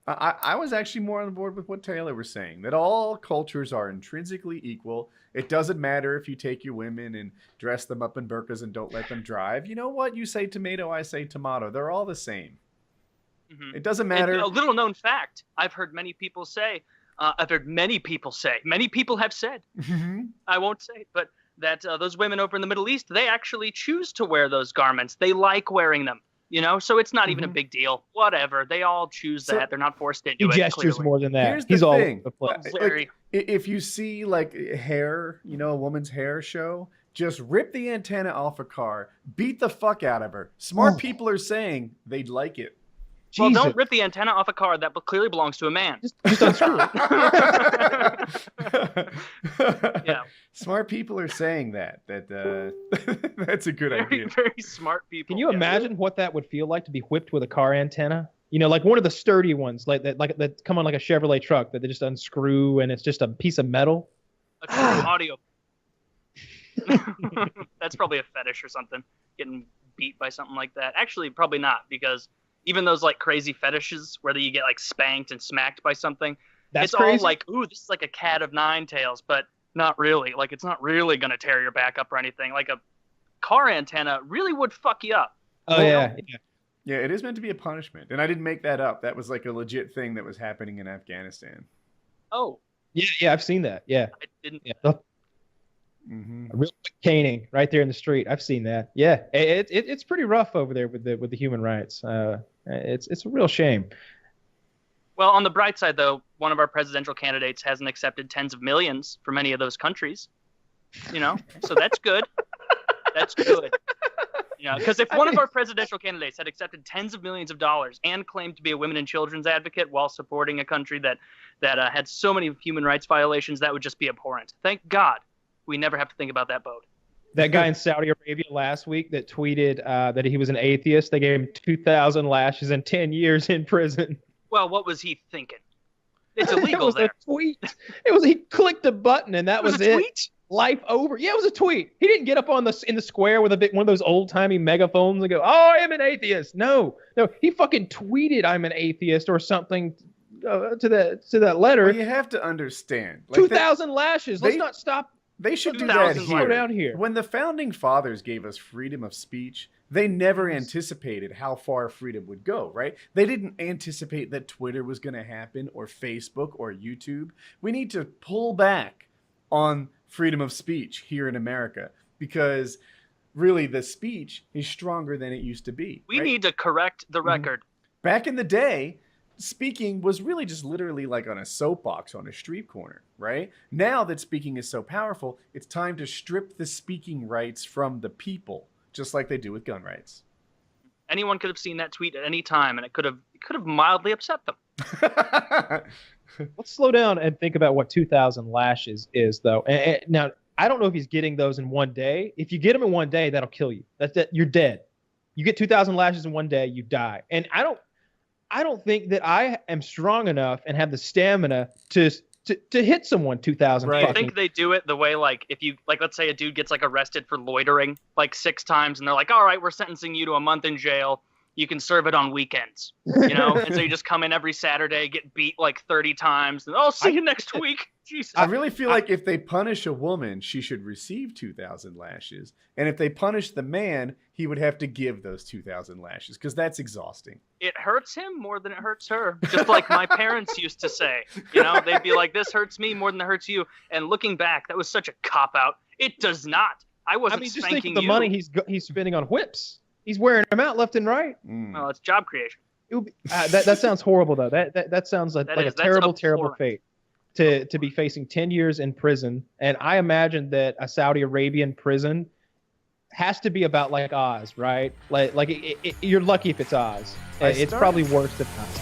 I was actually more on board with what Taylor was saying, that all cultures are intrinsically equal. It doesn't matter if you take your women and dress them up in burqas and don't let them drive. You know what? You say tomato, I say tomato. They're all the same. It doesn't matter. And a little known fact, I've heard many people say, many people have said, I won't say it, but that those women over in the Middle East, they actually choose to wear those garments. They like wearing them. You know, so it's not even a big deal. Whatever. They all choose that. They're not forced into it. He gestures clearly. more than that. Here's He's the all thing. over the place. Like, if you see like hair, you know, a woman's hair show, just rip the antenna off a car, beat the fuck out of her. Smart people are saying they'd like it. Well, don't rip the antenna off a car that clearly belongs to a man. Just unscrew it. Yeah. Smart people are saying that that's a good idea. Very smart people. Can you imagine what that would feel like to be whipped with a car antenna? You know, like one of the sturdy ones, like that come on like a Chevrolet truck that they just unscrew and it's just a piece of metal. A true audio. That's probably a fetish or something. Getting beat by something like that. Actually, probably not, because even those like crazy fetishes where you get like spanked and smacked by something, it's crazy. All like, ooh, this is like a cat of nine tails, but not really. Like, it's not really going to tear your back up or anything. Like a car antenna really would fuck you up. Oh, yeah. Yeah, it is meant to be a punishment. And I didn't make that up. That was like a legit thing that was happening in Afghanistan. Oh. Yeah, I've seen that. Yeah. I didn't. Yeah. A real quick caning right there in the street. I've seen that. Yeah, it's pretty rough over there with the human rights. It's a real shame. Well, on the bright side, though, one of our presidential candidates hasn't accepted tens of millions for many of those countries. You know, so that's good. That's good. You know, because if one of our presidential candidates had accepted tens of millions of dollars and claimed to be a women and children's advocate while supporting a country that had so many human rights violations, that would just be abhorrent. Thank God we never have to think about that boat. That guy in Saudi Arabia last week that tweeted that he was an atheist, they gave him 2,000 lashes and 10 years in prison. Well, what was he thinking? It's illegal. It was there. a tweet. He clicked a button and that was it. Tweet? Life over. Yeah, it was a tweet. He didn't get up in the square with one of those old timey megaphones and go, "Oh, I am an atheist." No. He fucking tweeted, "I'm an atheist" or something to that letter. Well, you have to understand. Like 2,000 lashes. Let's not stop. They should do that here. Down here. When the founding fathers gave us freedom of speech, they never anticipated how far freedom would go, right? They didn't anticipate that Twitter was going to happen or Facebook or YouTube. We need to pull back on freedom of speech here in America because really the speech is stronger than it used to be. We need to correct the record. Back in the day, speaking was really just literally like on a soapbox on a street corner, right? Now that speaking is so powerful, it's time to strip the speaking rights from the people, just like they do with gun rights. Anyone could have seen that tweet at any time, and it could have mildly upset them. Let's slow down and think about what 2,000 lashes is, though. And now, I don't know if he's getting those in one day. If you get them in one day, that'll kill you. That's it. You're dead. You get 2,000 lashes in one day, you die. And I don't think that I am strong enough and have the stamina to hit someone 2,000. Right. I think they do it the way, like, if you, like, let's say a dude gets, like, arrested for loitering, like, 6 times, and they're like, all right, we're sentencing you to a month in jail. You can serve it on weekends, you know? And so you just come in every Saturday, get beat, like, 30 times, and I'll see you next week. Jesus. I really feel like if they punish a woman, she should receive 2,000 lashes. And if they punish the man, he would have to give those 2,000 lashes because that's exhausting. It hurts him more than it hurts her. Just like my parents used to say, you know, they'd be like, this hurts me more than it hurts you. And looking back, that was such a cop-out. It does not. I wasn't just spanking think of the you. money he's spending on whips. He's wearing them out left and right. Well, it's job creation. It would be, that sounds horrible, though. That sounds like a terrible fate. To be facing 10 years in prison. And I imagine that a Saudi Arabian prison has to be about like Oz, right? Like you're lucky if it's Oz. It's probably worse than Oz.